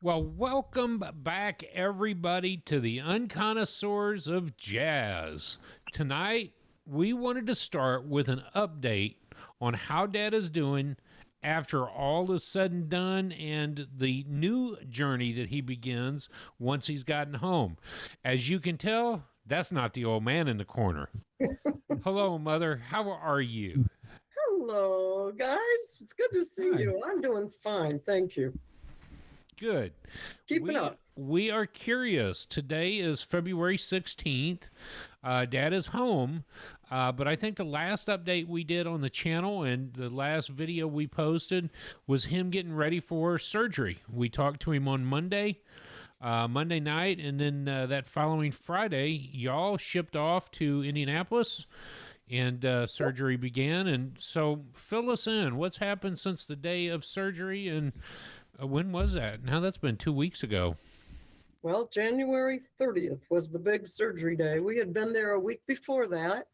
Well, welcome back, everybody, to the Unconnoisseurs of Jazz. Tonight, we wanted to start with an update on how Dad is doing after all is said and done and the new journey that he begins once he's gotten home. As you can tell, that's not the old man in the corner. Hello, Mother. How are you? Hello, guys. It's good to see Hi. you. I'm doing fine. Thank you. Good. Keep it We up. we are curious. Today is February 16th. Dad is home, but I think the last update we did on the channel and the last video we posted was him getting ready for surgery. We talked to him on Monday night, and then that following Friday, y'all shipped off to Indianapolis and surgery began. And so fill us in. What's happened since the day of surgery, and when was that? Now that's been 2 weeks ago. Well, January 30th was the big surgery day. We had been there a week before that.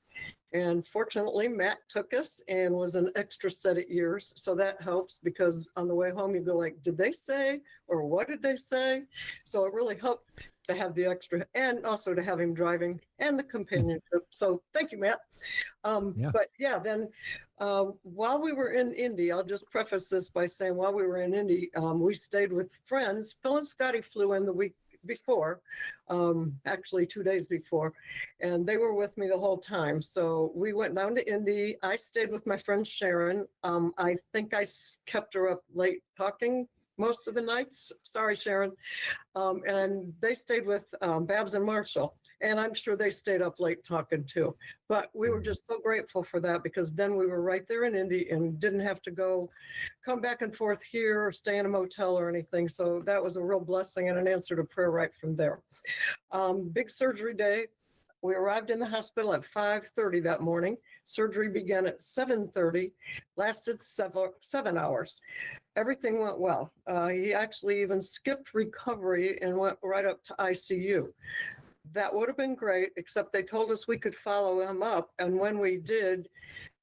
And fortunately, Matt took us and was an extra set of ears. So that helps because on the way home, you'd be like, did they say, or what did they say? So it really helped to have the extra and also to have him driving and the companionship. So thank you, Matt. Yeah. But yeah, then while we were in Indy, I'll just preface this by saying while we were in Indy, we stayed with friends. Phil and Scotty flew in the week before, actually 2 days before, and they were with me the whole time. So we went down to Indy. I stayed with my friend Sharon. I think kept her up late talking most of the nights. Sorry, Sharon. And they stayed with Babs and Marshall. And I'm sure they stayed up late talking too. But we were just so grateful for that because then we were right there in Indy and didn't have to come back and forth here or stay in a motel or anything. So that was a real blessing and an answer to prayer right from there. Big surgery day. We arrived in the hospital at 5:30 that morning. Surgery began at 7:30, lasted 7 hours. Everything went well. He actually even skipped recovery and went right up to ICU. That would have been great, except they told us we could follow him up. And when we did,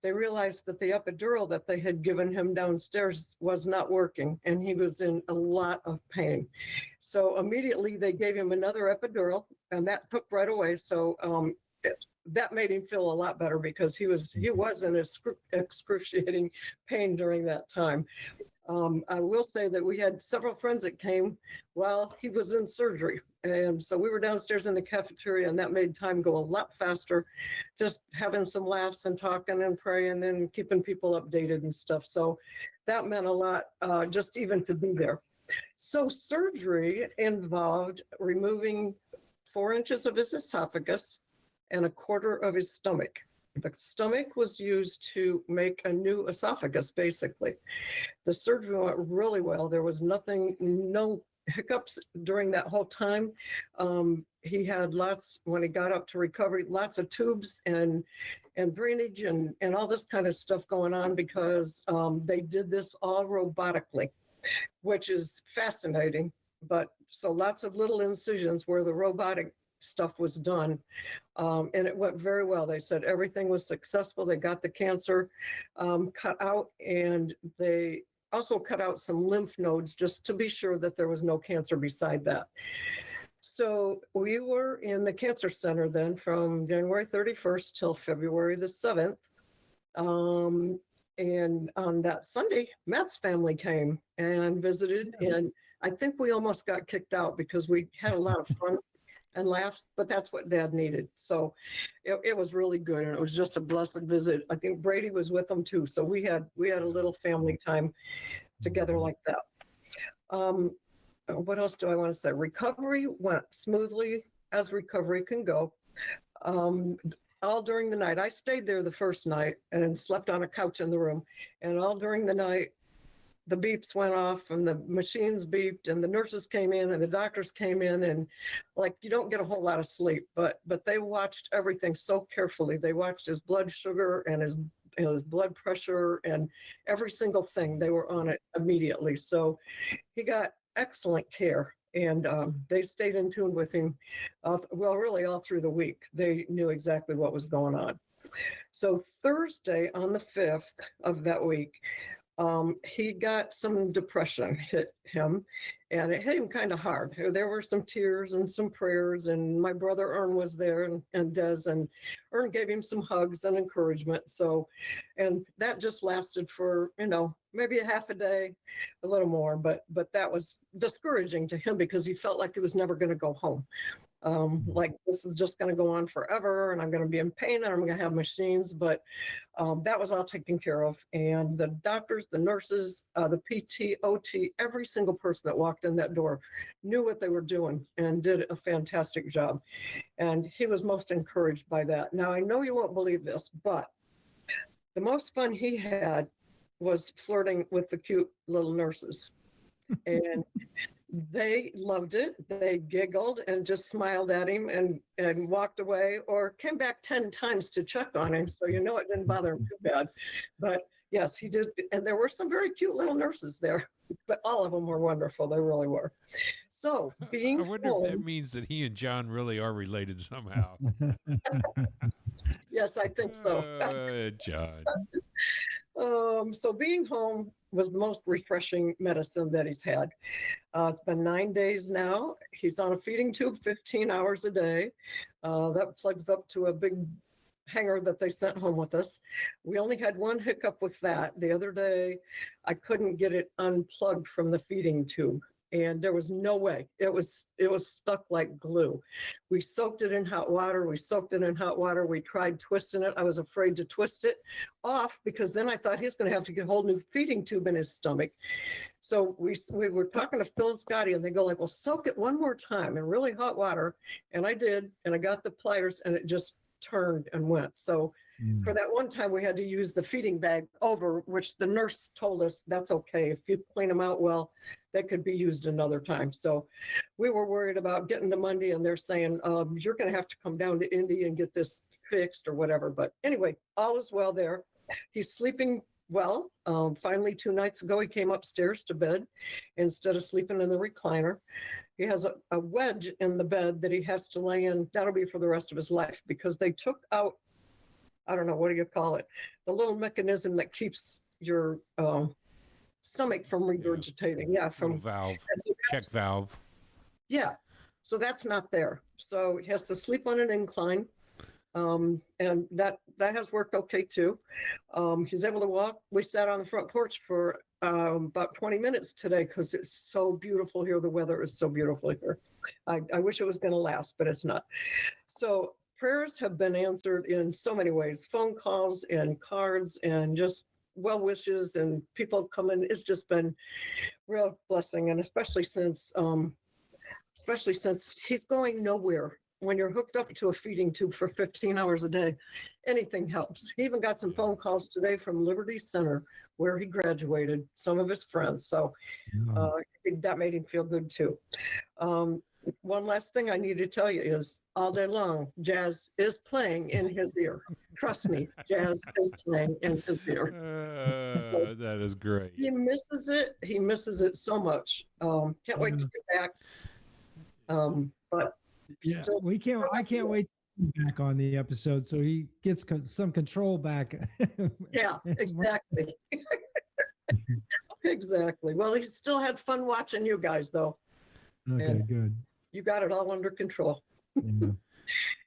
they realized that the epidural that they had given him downstairs was not working, and he was in a lot of pain. So immediately they gave him another epidural, and that took right away. So that made him feel a lot better because he was in excruciating pain during that time. I will say that we had several friends that came while he was in surgery. And so we were downstairs in the cafeteria, and that made time go a lot faster, just having some laughs and talking and praying and keeping people updated and stuff. So that meant a lot, just even to be there. So surgery involved removing 4 inches of his esophagus and a quarter of his stomach. The stomach was used to make a new esophagus, basically. The surgery went really well. There was no hiccups during that whole time. He had when he got up to recovery, lots of tubes and drainage and all this kind of stuff going on because they did this all robotically, which is fascinating. But so lots of little incisions where the robotic stuff was done. And it went very well. They said everything was successful. They got the cancer cut out, and they also cut out some lymph nodes just to be sure that there was no cancer beside that. So we were in the cancer center then from January 31st till February the 7th. And on that Sunday, Matt's family came and visited, and I think we almost got kicked out because we had a lot of fun and laughs, but that's what Dad needed. So it was really good, and it was just a blessed visit. I think Brady was with them too, so we had a little family time together like that. What else do I want to say? Recovery went smoothly as recovery can go. All during the night, I stayed there the first night and slept on a couch in the room, and all during the night, the beeps went off and the machines beeped and the nurses came in and the doctors came in, and like you don't get a whole lot of sleep, but they watched everything so carefully. They watched his blood sugar and his blood pressure and every single thing. They were on it immediately. So he got excellent care, and they stayed in tune with him. Really all through the week. They knew exactly what was going on. So Thursday on the 5th of that week, he got some depression hit him, and it hit him kind of hard. There were some tears and some prayers, and my brother Ern was there, and Des, and Ern gave him some hugs and encouragement. So, and that just lasted for, maybe a half a day, a little more, but that was discouraging to him because he felt like he was never going to go home. Like this is just going to go on forever, and I'm going to be in pain, and I'm going to have machines. But that was all taken care of, and the doctors, the nurses, the PT, OT, every single person that walked in that door knew what they were doing and did a fantastic job. And he was most encouraged by that. Now I know you won't believe this, but the most fun he had was flirting with the cute little nurses, and they loved it. They giggled and just smiled at him and walked away, or came back 10 times to check on him. So it didn't bother him too bad. But yes, he did. And there were some very cute little nurses there, but all of them were wonderful. They really were. So being I wonder if that means that he and John really are related somehow. Yes, I think so. John. So being home was the most refreshing medicine that he's had. It's been 9 days now. He's on a feeding tube 15 hours a day. That plugs up to a big hanger that they sent home with us. We only had one hiccup with that. The other day, I couldn't get it unplugged from the feeding tube, and there was no way. It was stuck like glue. We soaked it in hot water. We tried twisting it. I was afraid to twist it off because then I thought he's going to have to get a whole new feeding tube in his stomach. So we were talking to Phil and Scotty, and they go like, well, soak it one more time in really hot water. And I did, and I got the pliers, and it just turned and went. So for that one time, we had to use the feeding bag over, which the nurse told us that's okay. If you clean them out well, that could be used another time. So we were worried about getting to Monday, and they're saying, you're going to have to come down to Indy and get this fixed or whatever. But anyway, all is well there. He's sleeping well. Finally, 2 nights ago, he came upstairs to bed instead of sleeping in the recliner. He has a wedge in the bed that he has to lay in. That'll be for the rest of his life because they took out, I don't know, what do you call it? The little mechanism that keeps your stomach from regurgitating. Yeah, from valve, check valve. Yeah, so that's not there. So he has to sleep on an incline. And that has worked okay too. He's able to walk. We sat on the front porch for about 20 minutes today because it's so beautiful here. The weather is so beautiful here. I wish it was going to last, but it's not. So prayers have been answered in so many ways, phone calls and cards and just well wishes and people coming. It's just been real blessing. And especially since he's going nowhere. When you're hooked up to a feeding tube for 15 hours a day, anything helps. He even got some phone calls today from Liberty Center, where he graduated, some of his friends. So that made him feel good too. One last thing I need to tell you is all day long, jazz is playing in his ear. Trust me, jazz is playing in his ear. That is great. He misses it. He misses it so much. Can't wait to get back. But yeah, I can't wait to be back on the episode so he gets some control back. Yeah, exactly. Exactly. Well, he still had fun watching you guys, though. Okay, and good. You got it all under control.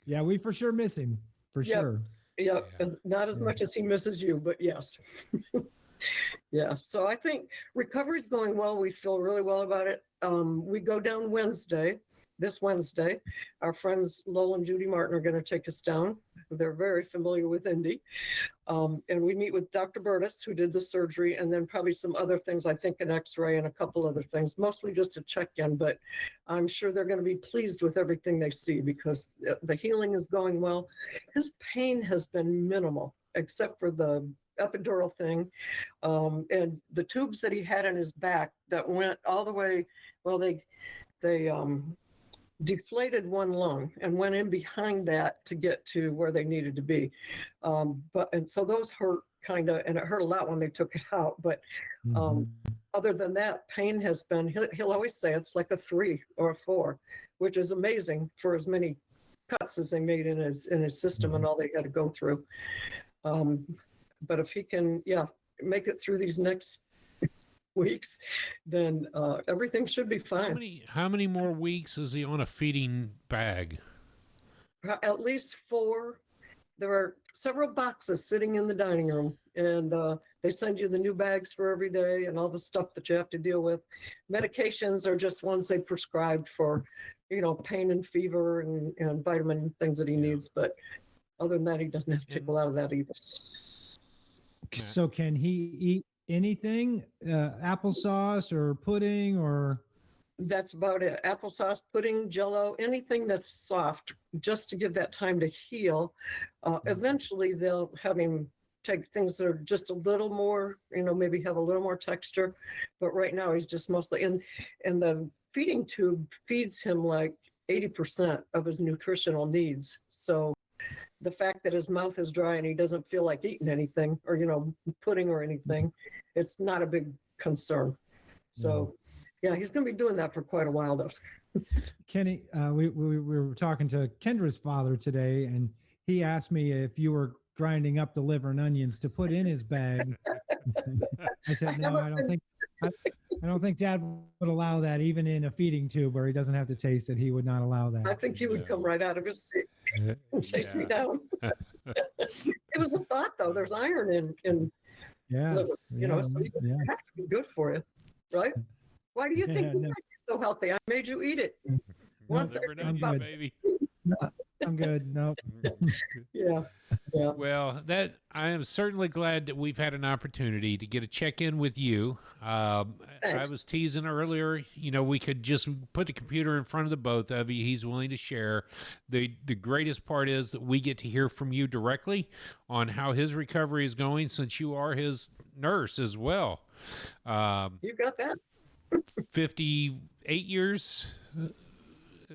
Yeah, we for sure miss him. For sure. Yeah, not as much as he misses you, but yes. Yeah, so I think recovery's going well. We feel really well about it. We go down this Wednesday. Our friends Lowell and Judy Martin are going to take us down. They're very familiar with Indy. And we meet with Dr. Burtis, who did the surgery, and then probably some other things, I think an x-ray and a couple other things, mostly just a check-in, but I'm sure they're going to be pleased with everything they see because the healing is going well. His pain has been minimal, except for the epidural thing. And the tubes that he had in his back that went all the way, well, they deflated one lung and went in behind that to get to where they needed to be. And so those hurt kind of, and it hurt a lot when they took it out. But other than that, pain has been, he'll always say it's like a 3 or a 4, which is amazing for as many cuts as they made in his system and all they had to go through. But if he can, make it through these next weeks, then everything should be fine. How many more weeks is he on a feeding bag? At least 4. There are several boxes sitting in the dining room, and they send you the new bags for every day and all the stuff that you have to deal with. Medications are just ones they prescribed for, pain and fever and vitamin things that he needs. But other than that, he doesn't have to take a lot of that either. So can he eat anything? Applesauce or pudding or? That's about it. Applesauce, pudding, jello, anything that's soft, just to give that time to heal. Eventually, they'll have him take things that are just a little more, maybe have a little more texture. But right now, he's just mostly in. And the feeding tube feeds him like 80% of his nutritional needs. So the fact that his mouth is dry and he doesn't feel like eating anything or, pudding or anything, it's not a big concern. So. Yeah, he's going to be doing that for quite a while, though. Kenny, we were talking to Kendra's father today, and he asked me if you were grinding up the liver and onions to put in his bag. I said, no, I don't think Dad would allow that, even in a feeding tube where he doesn't have to taste it. He would not allow that. I think he would come right out of his seat and chase me down. It was a thought, though. There's iron in liver, so it has to be good for you, right? Why do you think you're so healthy? I made you eat it. Once I'm good, baby. I'm good. Nope. Yeah. Well, I am certainly glad that we've had an opportunity to get a check-in with you. I was teasing earlier, we could just put the computer in front of the both of you. He's willing to share. The greatest part is that we get to hear from you directly on how his recovery is going, since you are his nurse as well. You got that. 58 years?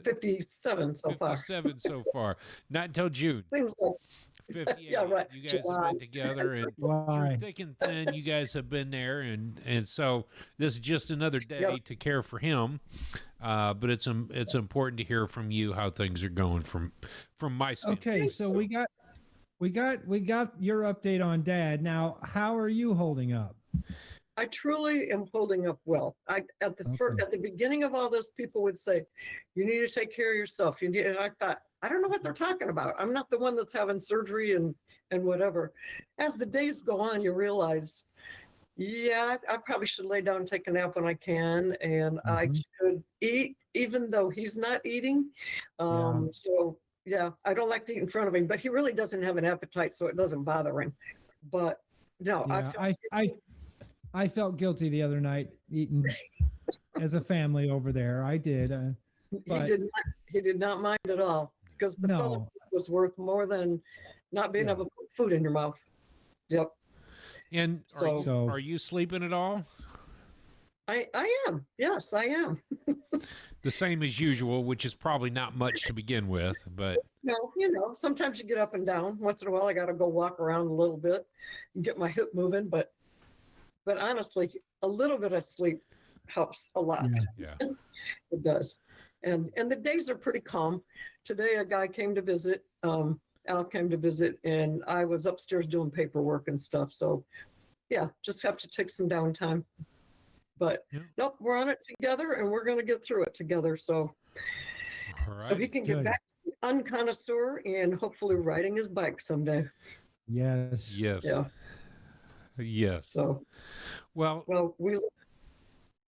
57 so far. 57 so far. Not until June. Seems like 58. Yeah, right. You guys have been together, and through thick and thin, you guys have been there, and so this is just another day to care for him. But it's important to hear from you how things are going from my standpoint. Okay, so we got your update on Dad. Now, how are you holding up? I truly am holding up well. At the beginning of all this, people would say, "You need to take care of yourself." And I thought, I don't know what they're talking about. I'm not the one that's having surgery and whatever. As the days go on, you realize, I probably should lay down and take a nap when I can, and I should eat even though he's not eating. So I don't like to eat in front of him, but he really doesn't have an appetite, so it doesn't bother him. But no, I felt guilty the other night eating as a family over there. I did. He did not mind at all, because the fellowship was worth more than not being able to put food in your mouth. Yep. And so, are you sleeping at all? I am. Yes, I am. The same as usual, which is probably not much to begin with, but no, sometimes you get up and down. Once in a while, I got to go walk around a little bit and get my hip moving, but honestly, a little bit of sleep helps a lot. Yeah. It does. And the days are pretty calm. Today, a guy came to visit. Al came to visit, and I was upstairs doing paperwork and stuff. So, just have to take some downtime. But nope, we're on it together, and we're going to get through it together. So, so he can get back to the unconnoisseur and hopefully riding his bike someday. Yes. Yeah. Yes. So, well, we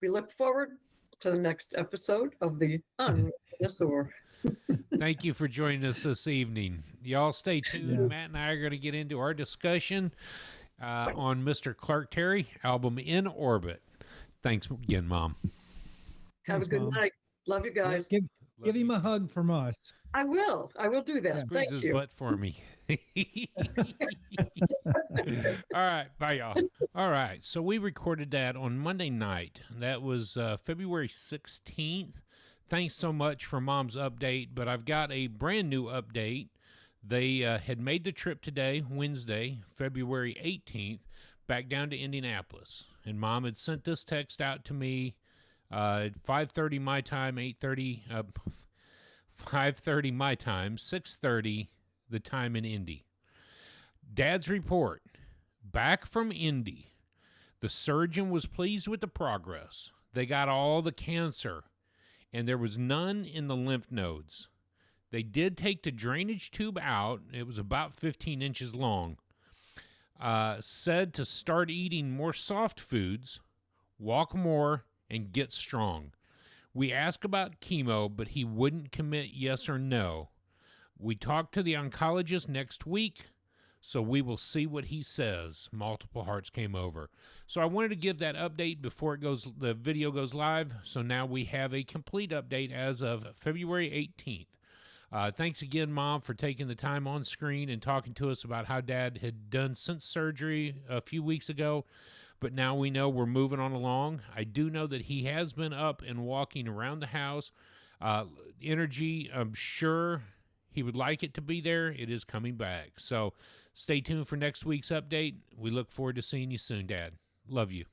look forward to the next episode of the Unconnoisseur. Thank you for joining us this evening. Y'all stay tuned. Yeah. Matt and I are going to get into our discussion on Mr. Clark Terry album In Orbit. Thanks again, Mom. Have a good night. Love you guys. Give him a hug from us. I will do that. Squeeze Thank his you. butt for me. All right. Bye, y'all. All right. So we recorded that on Monday night. That was February 16th. Thanks so much for Mom's update, but I've got a brand new update. They had made the trip today, Wednesday, February 18th, back down to Indianapolis. And Mom had sent this text out to me at 5:30 my time, 5:30 my time, 6:30 the time in Indy. Dad's report, back from Indy, The surgeon was pleased with the progress. They got all the cancer, and there was none in the lymph nodes. They did take the drainage tube out. It was about 15 inches long. Said to start eating more soft foods, walk more, and get strong. We asked about chemo, but he wouldn't commit yes or no. We talked to the oncologist next week, so we will see what he says. Multiple hearts came over. So I wanted to give that update before the video goes live. So now we have a complete update as of February 18th. Thanks again, Mom, for taking the time on screen and talking to us about how Dad had done since surgery a few weeks ago. But now we know we're moving on along. I do know that he has been up and walking around the house. Energy, I'm sure he would like it to be there. It is coming back. So stay tuned for next week's update. We look forward to seeing you soon, Dad. Love you.